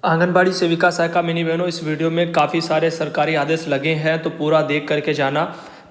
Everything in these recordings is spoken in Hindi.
आंगनबाड़ी सेविका सहायिका मिनी बहनों, इस वीडियो में काफ़ी सारे सरकारी आदेश लगे हैं तो पूरा देख करके जाना।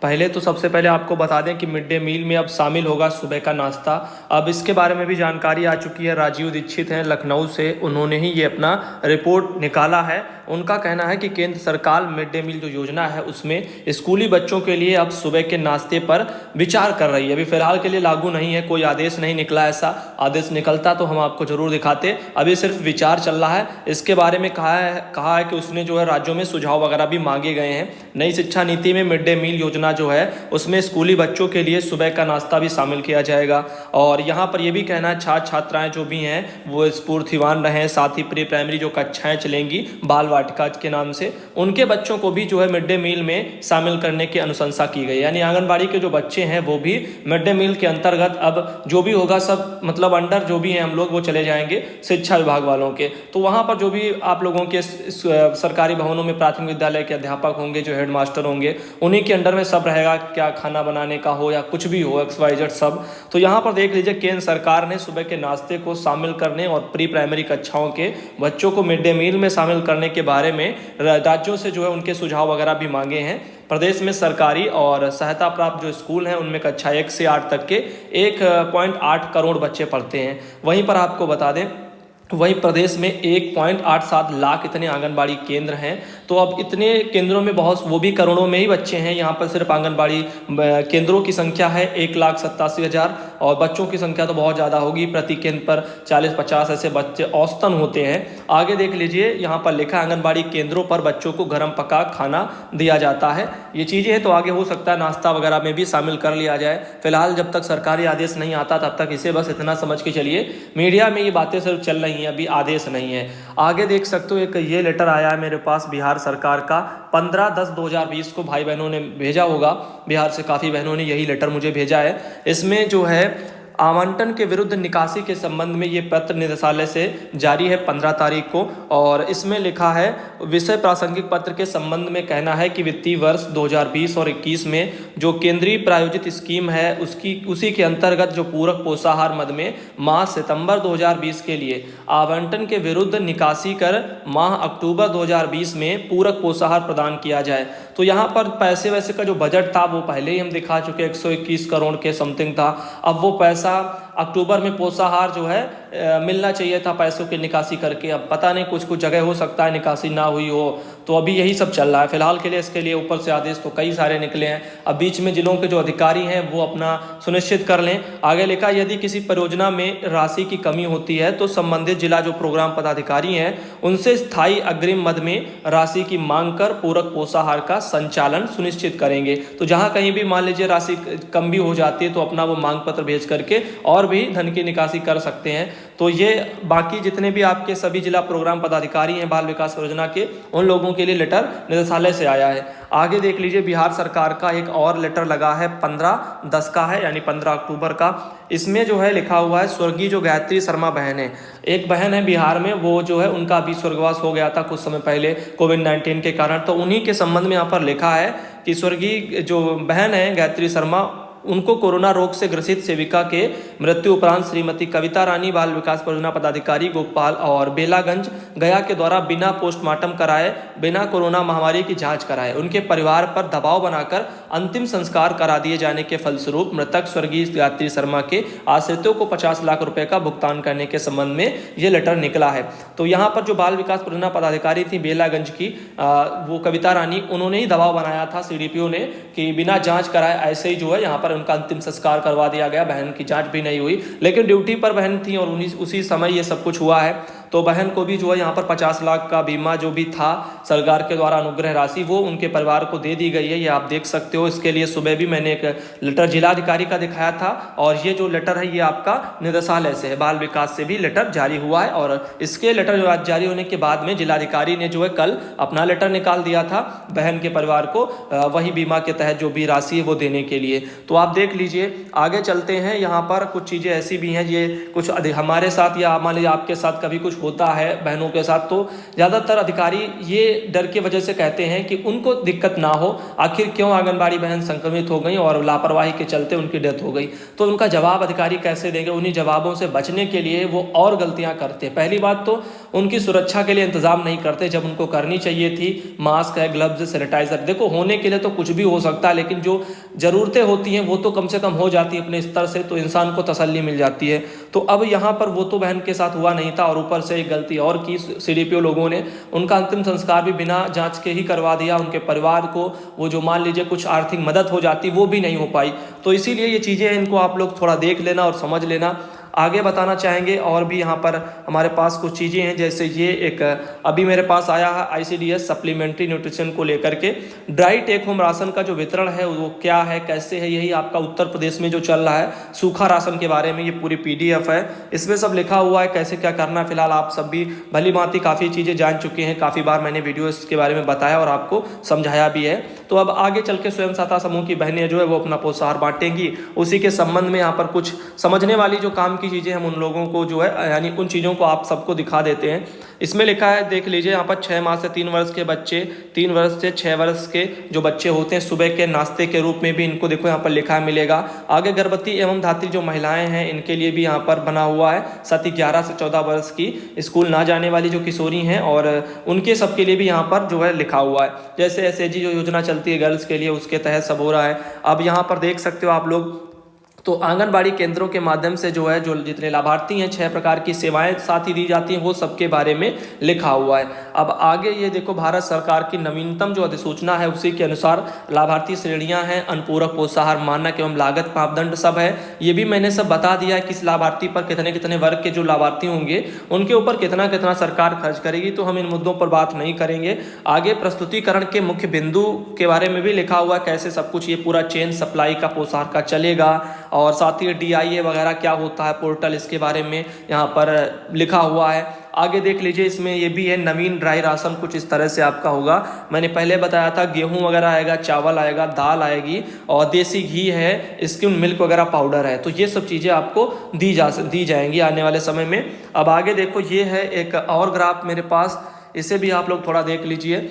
पहले तो सबसे पहले आपको बता दें कि मिड डे मील में अब शामिल होगा सुबह का नाश्ता। अब इसके बारे में भी जानकारी आ चुकी है। राजीव दीक्षित हैं लखनऊ से, उन्होंने ही ये अपना रिपोर्ट निकाला है। उनका कहना है कि केंद्र सरकार मिड डे मील जो योजना है उसमें स्कूली बच्चों के लिए अब सुबह के नाश्ते पर विचार कर रही है। अभी फिलहाल के लिए लागू नहीं है, कोई आदेश नहीं निकला। ऐसा आदेश निकलता तो हम आपको जरूर दिखाते। अभी सिर्फ विचार चल रहा है। इसके बारे में कहा है कि उसने जो है राज्यों में सुझाव वगैरह भी मांगे गए हैं। नई शिक्षा नीति में मिड डे मील योजना जो है उसमें स्कूली बच्चों के लिए सुबह का नाश्ता भी शामिल किया जाएगा। और यहाँ पर यह भी कहना है छात्र छात्राएं जो भी हैं वो स्फूर्तिवान रहें। साथ ही प्री प्राइमरी जो कक्षाएं चलेंगी बाल वाटिका के नाम से, उनके बच्चों को भी जो है मिड डे मील में शामिल करने की अनुशंसा की गई। यानी आंगनबाड़ी के जो बच्चे हैं वो भी मिड डे मील के अंतर्गत अब जो भी होगा सब मतलब अंडर जो भी हैं हम लोग वो चले जाएंगे शिक्षा विभाग वालों के। तो वहाँ पर जो भी आप लोगों के सरकारी भवनों में प्राथमिक विद्यालय के अध्यापक होंगे, जो हेड मास्टर होंगे, उन्हीं के अंडर में सब रहेगा। क्या खाना बनाने का हो या कुछ भी हो, XYZ सब। तो यहाँ पर देख लीजिए केंद्र सरकार ने सुबह के नाश्ते को शामिल करने और प्री प्राइमरी कक्षाओं के बच्चों को मिड डे मील में शामिल करने के बारे में राज्यों से जो है उनके सुझाव वगैरह भी मांगे हैं। प्रदेश में सरकारी और सहायता प्राप्त जो स्कूल हैं उनमें कक्षा 1 से 8 तक के 1.8 करोड़ बच्चे पढ़ते हैं। वहीं पर आपको बता दें वहीं प्रदेश में 1.87 लाख इतने आंगनबाड़ी केंद्र हैं। तो अब इतने केंद्रों में बहुत वो भी करोड़ों में ही बच्चे हैं। यहाँ पर सिर्फ आंगनबाड़ी केंद्रों की संख्या है 1,87,000 और बच्चों की संख्या तो बहुत ज़्यादा होगी। प्रति केंद्र पर 40-50 ऐसे बच्चे औसतन होते हैं। आगे देख लीजिए यहाँ पर लिखा है आंगनबाड़ी केंद्रों पर बच्चों को गर्म पका खाना दिया जाता है। ये चीज़ें हैं तो आगे हो सकता है नाश्ता वगैरह में भी शामिल कर लिया जाए। फिलहाल जब तक सरकारी आदेश नहीं आता तब तक इसे बस इतना समझ के चलिए। मीडिया में ये बातें सिर्फ चल रही हैं, अभी आदेश नहीं है। आगे देख सकते हो एक ये लेटर आया है मेरे पास बिहार सरकार का 15/10/2020 को भाई बहनों ने भेजा होगा। बिहार से काफ़ी बहनों ने यही लेटर मुझे भेजा है। इसमें जो है आवंटन के विरुद्ध निकासी के संबंध में ये पत्र निदेशालय से जारी है 15 तारीख को। और इसमें लिखा है विषय प्रासंगिक पत्र के संबंध में कहना है कि वित्तीय वर्ष 2020 और 21 में जो केंद्रीय प्रायोजित स्कीम है उसी के अंतर्गत जो पूरक पोषाहार मद में माह सितंबर 2020 के लिए आवंटन के विरुद्ध निकासी कर माह अक्टूबर 2020 में पूरक पोषाहार प्रदान किया जाए। तो यहाँ पर पैसे वैसे का जो बजट था वो पहले ही हम दिखा चुके 121 करोड़ के समथिंग था। अब वो पैसा अक्टूबर में पोषाहार जो है मिलना चाहिए था पैसों की निकासी करके। अब पता नहीं कुछ जगह हो सकता है निकासी ना हुई हो। तो अभी यही सब चल रहा है फिलहाल के लिए। इसके लिए ऊपर से आदेश तो कई सारे निकले हैं। अब बीच में जिलों के जो अधिकारी हैं वो अपना सुनिश्चित कर लें। आगे लिखा यदि किसी परियोजना में राशि की कमी होती है तो संबंधित जिला जो प्रोग्राम पदाधिकारी हैं उनसे स्थायी अग्रिम मद में राशि की मांग कर पूरक पोषाहार का संचालन सुनिश्चित करेंगे। तो जहां कहीं भी मान लीजिए राशि कम भी हो जाती है तो अपना वो मांग पत्र भेज करके और भी धन की निकासी कर सकते हैं। तो ये बाकी जितने भी आपके सभी जिला प्रोग्राम पदाधिकारी हैं बाल विकास योजना के, उन लोगों के लिए लेटर निदेशालय से आया है। आगे देख लीजिए बिहार सरकार का एक और लेटर लगा है 15/10 का है, यानी 15 अक्टूबर का। इसमें जो है लिखा हुआ है स्वर्गीय जो गायत्री शर्मा बहन है, एक बहन है बिहार में, वो जो है उनका अभी स्वर्गवास हो गया था कुछ समय पहले कोविड-19 के कारण। तो उन्हीं के संबंध में यहाँ पर लिखा है कि स्वर्गीय जो बहन है गायत्री शर्मा, उनको कोरोना रोग से ग्रसित सेविका के मृत्यु उपरांत श्रीमती कविता रानी बाल विकास परियोजना पदाधिकारी गोपाल और बेलागंज गया के द्वारा बिना पोस्टमार्टम कराए बिना कोरोना महामारी की जांच कराए उनके परिवार पर दबाव बनाकर अंतिम संस्कार करा दिए जाने के फलस्वरूप मृतक स्वर्गीय गायत्री शर्मा के आश्रितों को 50 लाख रुपए का भुगतान करने के संबंध में ये लेटर निकला है। तो यहाँ पर जो बाल विकास परियोजना पदाधिकारी थी बेलागंज की वो कविता रानी, उन्होंने ही दबाव बनाया था CDPO ने कि बिना जाँच कराए ऐसे ही जो है यहाँ पर उनका अंतिम संस्कार करवा दिया गया। बहन की जांच भी नहीं हुई, लेकिन ड्यूटी पर बहन थी और उसी समय ये सब कुछ हुआ है। तो बहन को भी जो है यहाँ पर 50 लाख का बीमा जो भी था सरकार के द्वारा अनुग्रह राशि वो उनके परिवार को दे दी गई है। ये आप देख सकते हो। इसके लिए सुबह भी मैंने एक लेटर जिलाधिकारी का दिखाया था और ये जो लेटर है ये आपका निदेशालय से है, बाल विकास से भी लेटर जारी हुआ है। और इसके लेटर जो जारी होने के बाद में जिलाधिकारी ने जो है कल अपना लेटर निकाल दिया था बहन के परिवार को वही बीमा के तहत जो भी राशि है वो देने के लिए। तो आप देख लीजिए। आगे चलते हैं। यहाँ पर कुछ चीज़ें ऐसी भी हैं, ये कुछ हमारे साथ या मान लीजिए आपके साथ कभी कुछ होता है बहनों के साथ तो ज़्यादातर अधिकारी ये डर की वजह से कहते हैं कि उनको दिक्कत ना हो, आखिर क्यों आंगनबाड़ी बहन संक्रमित हो गई और लापरवाही के चलते उनकी डेथ हो गई। तो उनका जवाब अधिकारी कैसे देंगे, उन्हीं जवाबों से बचने के लिए वो और गलतियाँ करते हैं। पहली बात तो उनकी सुरक्षा के लिए इंतजाम नहीं करते जब उनको करनी चाहिए थी। मास्क है, ग्लव्स, सैनिटाइजर, देखो होने के लिए तो कुछ भी हो सकता है, लेकिन जो ज़रूरतें होती हैं वो तो कम से कम हो जाती है अपने स्तर से, तो इंसान को तसल्ली मिल जाती है। तो अब यहाँ पर वो तो बहन के साथ हुआ नहीं था और ऊपर से एक गलती और की सीडीपीओ लोगों ने, उनका अंतिम संस्कार भी बिना जांच के ही करवा दिया। उनके परिवार को वो जो मान लीजिए कुछ आर्थिक मदद हो जाती वो भी नहीं हो पाई। तो इसीलिए ये चीज़ें इनको आप लोग थोड़ा देख लेना और समझ लेना। आगे बताना चाहेंगे और भी यहाँ पर हमारे पास कुछ चीज़ें हैं, जैसे ये एक अभी मेरे पास आया है ICDS सप्लीमेंट्री न्यूट्रिशन को लेकर के ड्राई टेक होम राशन का जो वितरण है वो क्या है, कैसे है, यही आपका उत्तर प्रदेश में जो चल रहा है सूखा राशन के बारे में ये पूरी PDF है, इसमें सब लिखा हुआ है कैसे क्या करना है। फिलहाल आप सब भी भली भांति काफ़ी चीज़ें जान चुके हैं, काफ़ी बार मैंने वीडियो इसके बारे में बताया और आपको समझाया भी है। तो अब आगे चल के स्वयं सहायता समूह की बहनें जो है वो अपना पोषाहार बांटेंगी, उसी के संबंध में यहाँ पर कुछ समझने वाली जो काम की चीज़ें हम उन लोगों को जो है यानी उन चीज़ों को आप सबको दिखा देते हैं। इसमें लिखा है, देख लीजिए यहाँ पर 6 माह से 3 वर्ष के बच्चे, 3 वर्ष से 6 वर्ष के जो बच्चे होते हैं सुबह के नाश्ते के रूप में भी इनको देखो यहाँ पर लिखा मिलेगा। आगे गर्भवती एवं धात्री जो महिलाएं हैं इनके लिए भी यहाँ पर बना हुआ है, साथ ही 11 से 14 वर्ष की स्कूल ना जाने वाली जो किशोरी हैं और उनके सबके लिए भी यहाँ पर जो है लिखा हुआ है। जैसे SAG जो योजना चलती है गर्ल्स के लिए, उसके तहत सब हो रहा है। अब यहाँ पर देख सकते हो आप लोग, तो आंगनबाड़ी केंद्रों के माध्यम से जो है जो जितने लाभार्थी हैं 6 प्रकार की सेवाएं साथ ही दी जाती हैं वो सबके बारे में लिखा हुआ है। अब आगे ये देखो, भारत सरकार की नवीनतम जो अधिसूचना है उसी के अनुसार लाभार्थी श्रेणियां हैं, अनुपूरक पोषाहार मानक एवं लागत मापदंड सब है। ये भी मैंने सब बता दिया है किस लाभार्थी पर कितने कितने वर्ग के जो लाभार्थी होंगे उनके ऊपर कितना कितना सरकार खर्च करेगी, तो हम इन मुद्दों पर बात नहीं करेंगे। आगे प्रस्तुतिकरण के मुख्य बिंदु के बारे में भी लिखा हुआ है कैसे सब कुछ ये पूरा चेन सप्लाई का पोषाहार का चलेगा, और साथ ही DIA वगैरह क्या होता है पोर्टल, इसके बारे में यहाँ पर लिखा हुआ है। आगे देख लीजिए, इसमें ये भी है नवीन ड्राई राशन कुछ इस तरह से आपका होगा। मैंने पहले बताया था गेहूं वगैरह आएगा, चावल आएगा, दाल आएगी और देसी घी है, स्किम मिल्क वगैरह पाउडर है। तो ये सब चीज़ें आपको दी जाएंगी आने वाले समय में। अब आगे देखो, ये है एक और ग्राफ मेरे पास, इसे भी आप लोग थोड़ा देख लीजिए।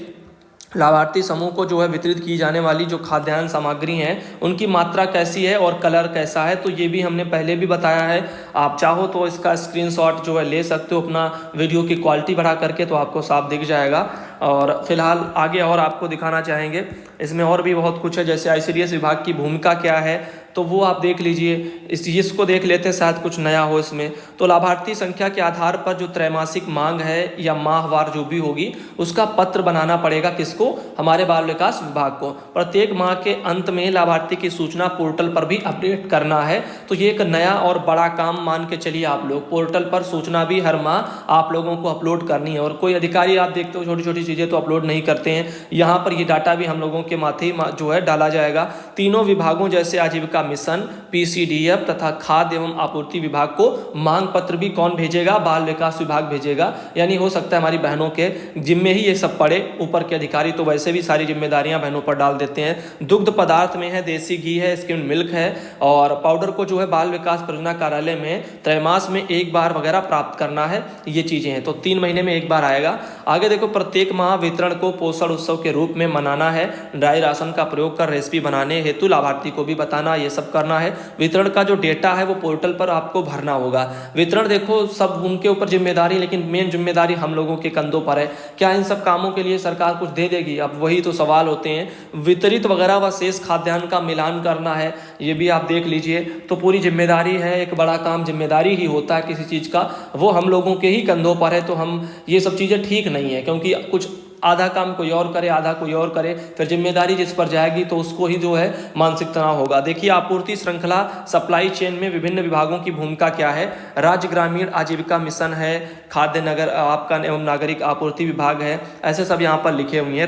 लाभार्थी समूह को जो है वितरित की जाने वाली जो खाद्यान्न सामग्री हैं उनकी मात्रा कैसी है और कलर कैसा है, तो ये भी हमने पहले भी बताया है। आप चाहो तो इसका स्क्रीनशॉट जो है ले सकते हो अपना वीडियो की क्वालिटी बढ़ा करके, तो आपको साफ दिख जाएगा। और फिलहाल आगे और आपको दिखाना चाहेंगे, इसमें और भी बहुत कुछ है, जैसे ICDS विभाग की भूमिका क्या है तो वो आप देख लीजिए। इसको देख लेते हैं, शायद कुछ नया हो इसमें। तो लाभार्थी संख्या के आधार पर जो त्रैमासिक मांग है या माहवार जो भी होगी उसका पत्र बनाना पड़ेगा किसको, हमारे बाल विकास विभाग को। प्रत्येक माह के अंत में लाभार्थी की सूचना पोर्टल पर भी अपडेट करना है। तो ये एक नया और बड़ा काम मान के चलिए आप लोग, पोर्टल पर सूचना भी हर माह आप लोगों को अपलोड करनी है। और कोई अधिकारी आप देखते हो छोटी छोटी चीज़ें तो अपलोड नहीं करते हैं, यहाँ पर ये डाटा भी हम लोगों के माथे जो है डाला जाएगा। तीनों विभागों जैसे आजीविका मिशन, PCDF तथा खाद्य एवं आपूर्ति विभाग को मांग पत्र भी कौन भेजेगा, बाल विकास विभाग भेजेगा। यानी हो सकता है हमारी बहनों के जिम्मे ही ये सब पड़े, ऊपर के अधिकारी तो वैसे भी सारी जिम्मेदारियां बहनों पर डाल देते हैं। दुग्ध पदार्थ में है, देसी घी है, स्किम्ड मिल्क है, और पाउडर को जो है बाल विकास परियोजना कार्यालय में त्रैमास में एक बार वगैरह प्राप्त करना है। ये चीजें हैं, तो 3 महीने में एक बार आएगा। आगे देखो, प्रत्येक माह वितरण को पोषण उत्सव के रूप में मनाना है। ड्राई राशन का प्रयोग कर रेसिपी बनाने हेतु लाभार्थी को भी बताना, ये सब करना है। वितरण का जो डेटा है वो पोर्टल पर आपको भरना होगा। वितरण देखो सब उनके ऊपर जिम्मेदारी, लेकिन मेन जिम्मेदारी हम लोगों के कंधों पर है। क्या इन सब कामों के लिए सरकार कुछ दे देगी? अब वही तो सवाल होते हैं। वितरित वगैरह व शेष खाद्यान्न का मिलान करना है, ये भी आप देख लीजिए। तो पूरी जिम्मेदारी है, एक बड़ा काम जिम्मेदारी ही होता है किसी चीज़ का, वो हम लोगों के ही कंधों पर है। तो हम ये सब चीज़ें ठीक नहीं है, क्योंकि कुछ आधा काम कोई और करे, आधा कोई और करे, फिर जिम्मेदारी जिस पर जाएगी तो उसको ही जो है मानसिक तनाव होगा। देखिए, आपूर्ति श्रृंखला सप्लाई चेन में विभिन्न विभागों की भूमिका क्या है। राज्य ग्रामीण आजीविका मिशन है, खाद्य नगर आपका एवं नागरिक आपूर्ति विभाग है, ऐसे सब यहाँ पर लिखे हुए हैं।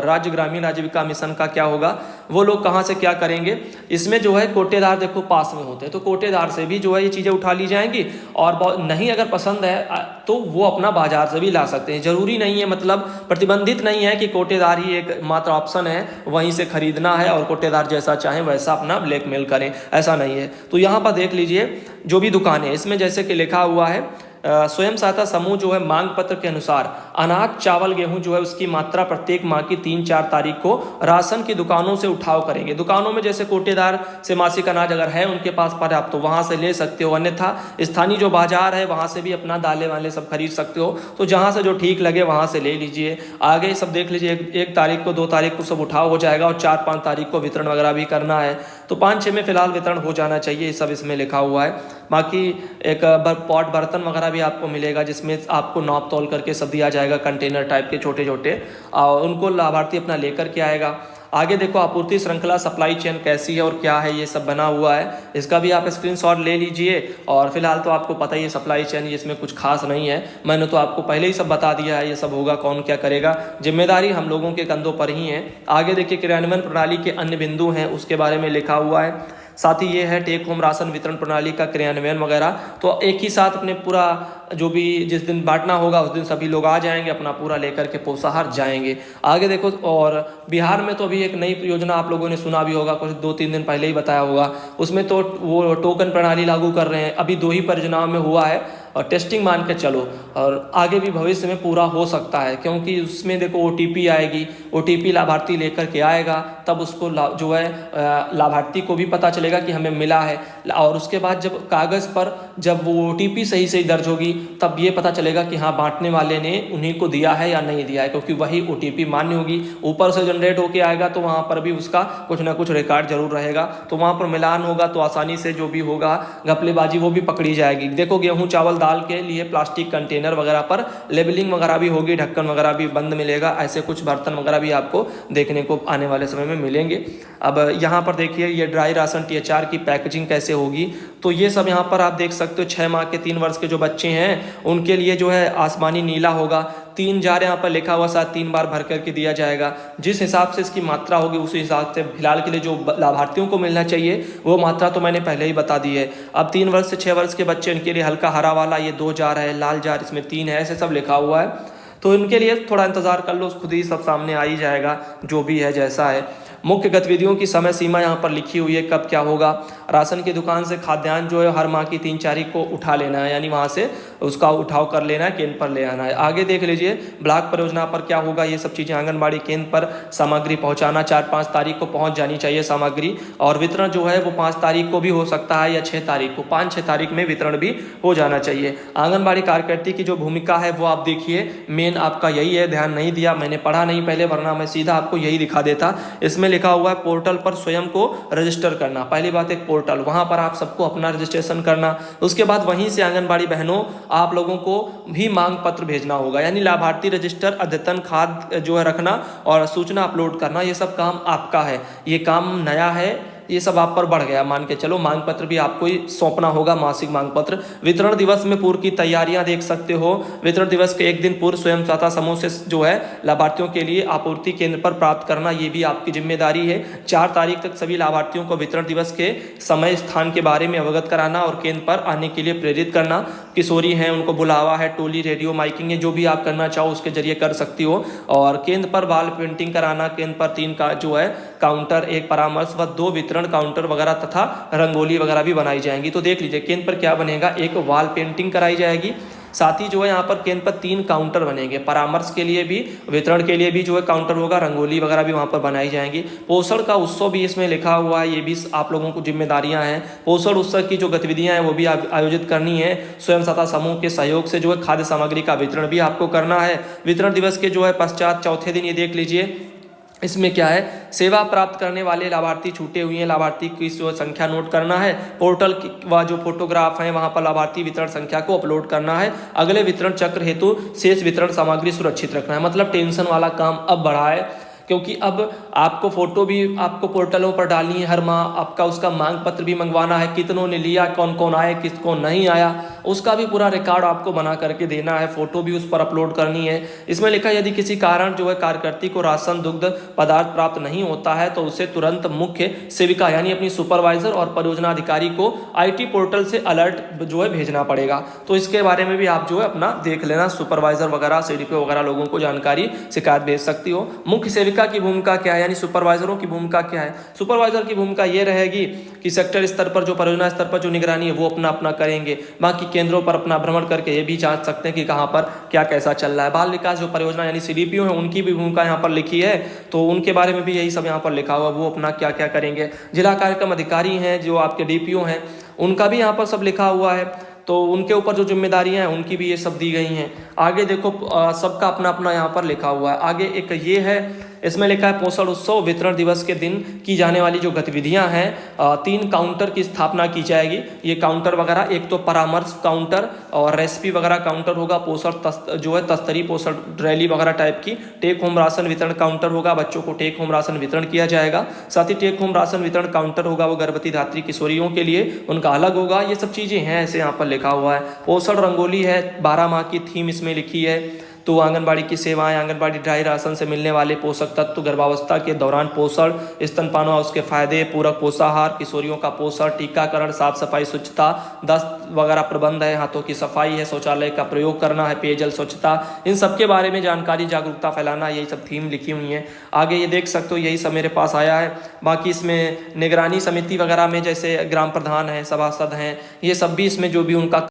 राज्य ग्रामीण आजीविका मिशन का क्या होगा, वो लोग कहाँ से क्या करेंगे। इसमें जो है कोटेदार देखो पास में होते हैं, तो कोटेदार से भी जो है ये चीज़ें उठा ली जाएंगी, और नहीं अगर पसंद है तो वो अपना बाजार से भी ला सकते हैं। जरूरी नहीं है, मतलब प्रतिबंधित नहीं है कि कोटेदार ही एक मात्र ऑप्शन है, वहीं से खरीदना है और कोटेदार जैसा चाहे वैसा अपना ब्लैकमेल करें, ऐसा नहीं है। तो यहाँ पर देख लीजिए जो भी दुकान है, इसमें जैसे कि लिखा हुआ है स्वयं सहायता समूह जो है मांग पत्र के अनुसार अनाज चावल गेहूं जो है उसकी मात्रा प्रत्येक माह की 3-4 तारीख को राशन की दुकानों से उठाव करेंगे। दुकानों में जैसे कोटेदार से मासिक अनाज अगर है उनके पास पर्याप्त तो वहां से ले सकते हो, अन्यथा स्थानीय जो बाजार है वहां से भी अपना दालें वाले सब खरीद सकते हो। तो जहां से जो ठीक लगे वहां से ले लीजिए। आगे सब देख लीजिए, 1 तारीख को 2 तारीख को सब उठाव हो जाएगा और 4-5 तारीख को वितरण वगैरह भी करना है। तो 5-6 में फिलहाल वितरण हो जाना चाहिए, ये सब इसमें लिखा हुआ है। बाकी एक पॉट बर्तन वगैरह भी आपको मिलेगा जिसमें आपको नाप तोल करके सब दिया जाएगा, कंटेनर टाइप के छोटे छोटे, और उनको लाभार्थी अपना लेकर के आएगा। आगे देखो आपूर्ति श्रृंखला सप्लाई चेन कैसी है और क्या है, ये सब बना हुआ है। इसका भी आप स्क्रीनशॉट ले लीजिए। और फिलहाल तो आपको पता ही है सप्लाई चेन, इसमें कुछ खास नहीं है, मैंने तो आपको पहले ही सब बता दिया है। ये सब होगा, कौन क्या करेगा, जिम्मेदारी हम लोगों के कंधों पर ही है। आगे देखिए क्रियान्वयन प्रणाली के अन्य बिंदु हैं, उसके बारे में लिखा हुआ है। साथ ही ये है टेक होम राशन वितरण प्रणाली का क्रियान्वयन वगैरह। तो एक ही साथ अपने पूरा जो भी जिस दिन बांटना होगा उस दिन सभी लोग आ जाएंगे, अपना पूरा लेकर के पोषाहार जाएंगे। आगे देखो, और बिहार में तो अभी एक नई योजना आप लोगों ने सुना भी होगा, कुछ 2-3 दिन पहले ही बताया होगा। उसमें तो वो टोकन प्रणाली लागू कर रहे हैं। अभी 2 ही परियोजनाओं में हुआ है और टेस्टिंग मान के चलो, और आगे भी भविष्य में पूरा हो सकता है, क्योंकि उसमें देखो OTP आएगी, OTP लाभार्थी लेकर के आएगा, तब उसको जो है लाभार्थी को भी पता चलेगा कि हमें मिला है। और उसके बाद जब कागज़ पर जब वो OTP सही सही दर्ज होगी तब ये पता चलेगा कि हाँ बांटने वाले ने उन्हीं को दिया है या नहीं दिया है, क्योंकि वही OTP मान्य होगी। ऊपर से जनरेट होके आएगा तो वहाँ पर भी उसका कुछ ना कुछ रिकॉर्ड जरूर रहेगा, तो वहाँ पर मिलान होगा तो आसानी से जो भी होगा घपलेबाजी वो भी पकड़ी जाएगी। देखो गेहूँ चावल दाल के लिए प्लास्टिक कंटेनर वगैरह पर लेबलिंग वगैरह भी होगी, ढक्कन वगैरह भी बंद मिलेगा। ऐसे कुछ बर्तन वगैरह भी आपको देखने को आने वाले समय में मिलेंगे। अब यहाँ पर देखिए ये ड्राई राशन THR की पैकेजिंग कैसे होगी, तो ये सब यहाँ पर आप देख सकते हो। 6 माह के 3 वर्ष के जो बच्चे हैं उनके लिए जो है आसमानी नीला होगा, 3 जार यहाँ पर लिखा हुआ, साथ 3 बार भर करके दिया जाएगा। जिस हिसाब से इसकी मात्रा होगी उस हिसाब से फिलहाल के लिए जो लाभार्थियों को मिलना चाहिए वो मात्रा तो मैंने पहले ही बता दी है। अब 3 वर्ष से 6 वर्ष के बच्चे, उनके लिए हल्का हरा वाला ये 2 जार है, लाल जार इसमें 3 है, ऐसे सब लिखा हुआ है। तो इनके लिए थोड़ा इंतजार कर लो, खुद ही सब सामने आ ही जाएगा जो भी है जैसा है। मुख्य गतिविधियों की समय सीमा यहाँ पर लिखी हुई है, कब क्या होगा। राशन की दुकान से खाद्यान्न जो है हर माह की 3 तारीख को उठा लेना है, यानी वहाँ से उसका उठाव कर लेना है, केंद्र पर ले आना है। आगे देख लीजिए ब्लॉक परियोजना पर क्या होगा, ये सब चीज़ें आंगनबाड़ी केंद्र पर सामग्री पहुँचाना, 4-5 तारीख को पहुँच जानी चाहिए सामग्री। और वितरण जो है वो 5 तारीख को भी हो सकता है या 6 तारीख को, 5-6 तारीख में वितरण भी हो जाना चाहिए। आंगनबाड़ी कार्यकर्ती की जो भूमिका है वो आप देखिए, मेन आपका यही है। ध्यान नहीं दिया, मैंने पढ़ा नहीं पहले, वरना मैं सीधा आपको यही दिखा देता। इसमें लिखा हुआ है पोर्टल पर स्वयं को रजिस्टर करना। पहली बात एक पोर्टल, वहां पर आप सबको अपना रजिस्ट्रेशन करना। उसके बाद वहीं से आंगनबाड़ी बहनों आप लोगों को भी मांग पत्र भेजना होगा, यानी लाभार्थी रजिस्टर, अद्यतन खाद जो है रखना और सूचना अपलोड करना, ये सब काम आपका है। ये काम नया है, ये सब आप पर बढ़ गया मान के चलो। मांग पत्र भी आपको ही सौंपना होगा, मासिक मांग पत्र। वितरण दिवस में पूर्व की तैयारियां देख सकते हो। वितरण दिवस के 1 दिन पूर्व स्वयं सहायता समूह से जो है लाभार्थियों के लिए आपूर्ति केंद्र पर प्राप्त करना, ये भी आपकी जिम्मेदारी है। 4 तारीख तक सभी लाभार्थियों को वितरण दिवस के समय स्थान के बारे में अवगत कराना और केंद्र पर आने के लिए प्रेरित करना। किशोरी हैं उनको बुलावा है, टोली रेडियो माइकिंग है, जो भी आप करना चाहो उसके जरिए कर सकती हो। और केंद्र पर वाल पेंटिंग कराना, केंद्र पर 3 का जो है काउंटर, 1 परामर्श व 2 वितरण काउंटर वगैरह तथा रंगोली वगैरह भी बनाई जाएंगी। तो देख लीजिए केंद्र पर क्या बनेगा, एक वॉल पेंटिंग कराई जाएगी, साथ ही जो है यहाँ पर केंद्र पर 3 काउंटर बनेंगे, परामर्श के लिए भी, वितरण के लिए भी जो है काउंटर होगा, रंगोली वगैरह भी वहाँ पर बनाई जाएंगी। पोषण का उत्सव भी इसमें लिखा हुआ है, ये भी आप लोगों को जिम्मेदारियां हैं। पोषण उत्सव की जो गतिविधियां हैं वो भी आयोजित करनी है। स्वयं सहायता समूह के सहयोग से जो है खाद्य सामग्री का वितरण भी आपको करना है। वितरण दिवस के जो है पश्चात चौथे दिन ये देख लीजिए, इसमें क्या है, सेवा प्राप्त करने वाले लाभार्थी छूटे हुए हैं, लाभार्थी की संख्या नोट करना है। पोर्टल व जो फोटोग्राफ हैं वहां पर लाभार्थी वितरण संख्या को अपलोड करना है। अगले वितरण चक्र हेतु शेष वितरण सामग्री सुरक्षित रखना है। मतलब टेंशन वाला काम अब बढ़ा है, क्योंकि अब आपको फोटो भी आपको पोर्टलों पर डालनी है हर माह, आपका उसका मांग पत्र भी मंगवाना है, कितनों ने लिया, कौन कौन आए, किसको नहीं आया, उसका भी पूरा रिकॉर्ड आपको बना करके देना है, फोटो भी उस पर अपलोड करनी है। इसमें लिखा है यदि किसी कारण जो है कार्यकर्ती को राशन दुग्ध पदार्थ प्राप्त नहीं होता है तो उसे तुरंत मुख्य सेविका यानी अपनी सुपरवाइजर और परियोजना अधिकारी को IT पोर्टल से अलर्ट जो है भेजना पड़ेगा। तो इसके बारे में भी आप जो है अपना देख लेना, सुपरवाइजर वगैरह CDPO वगैरह लोगों को जानकारी शिकायत भेज सकती हो। मुख्य सेविका की भूमिका क्या है, यानी सुपरवाइजरों की भूमिका क्या है। सुपरवाइजर की भूमिका ये रहेगी कि सेक्टर स्तर पर जो परियोजना स्तर पर जो निगरानी है वो अपना अपना करेंगे, बाकी केंद्रों पर अपना भ्रमण करके ये भी जांच सकते हैं कि कहाँ पर क्या कैसा चल रहा है। बाल विकास जो परियोजना यानी CDPO है उनकी भी भूमिका यहाँ पर लिखी है, तो उनके बारे में भी यही सब यहाँ पर लिखा हुआ, वो अपना क्या क्या करेंगे। जिला कार्यक्रम अधिकारी हैं जो आपके DPO हैं उनका भी यहाँ पर सब लिखा हुआ है, तो उनके ऊपर जो जिम्मेदारियां हैं उनकी भी ये सब दी गई हैं। आगे देखो सबका अपना अपना यहाँ पर लिखा हुआ है। आगे एक ये है, इसमें लिखा है पोषण उत्सव वितरण दिवस के दिन की जाने वाली जो गतिविधियां हैं, 3 काउंटर की स्थापना की जाएगी। ये काउंटर वगैरह, एक तो परामर्श काउंटर और रेसिपी वगैरह काउंटर होगा, पोषण जो है तस्तरी पोषण रैली वगैरह टाइप की, टेक होम राशन वितरण काउंटर होगा, बच्चों को टेक होम राशन वितरण किया जाएगा। साथ ही टेक होम राशन वितरण काउंटर होगा वो गर्भवती धात्री किशोरियों के लिए, उनका अलग होगा। ये सब चीज़ें हैं ऐसे यहाँ पर लिखा हुआ है। पोषण रंगोली है, 12 माह की थीम इसमें लिखी है। तो आंगनबाड़ी की सेवाएं, आंगनबाड़ी ड्राई राशन से मिलने वाले पोषक तत्व, गर्भावस्था के दौरान पोषण, स्तनपान और उसके फायदे, पूरक पोषाहार, किशोरियों का पोषण, टीकाकरण, साफ सफाई, स्वच्छता, दस्त वगैरह प्रबंध है, हाथों की सफाई है, शौचालय का प्रयोग करना है, पेयजल स्वच्छता, इन सब के बारे में जानकारी जागरूकता फैलाना, यही सब थीम लिखी हुई है। आगे ये देख सकते हो, यही सब मेरे पास आया है। बाकी इसमें निगरानी समिति वगैरह में जैसे ग्राम प्रधान हैं, सभासद हैं, ये सब भी इसमें जो भी उनका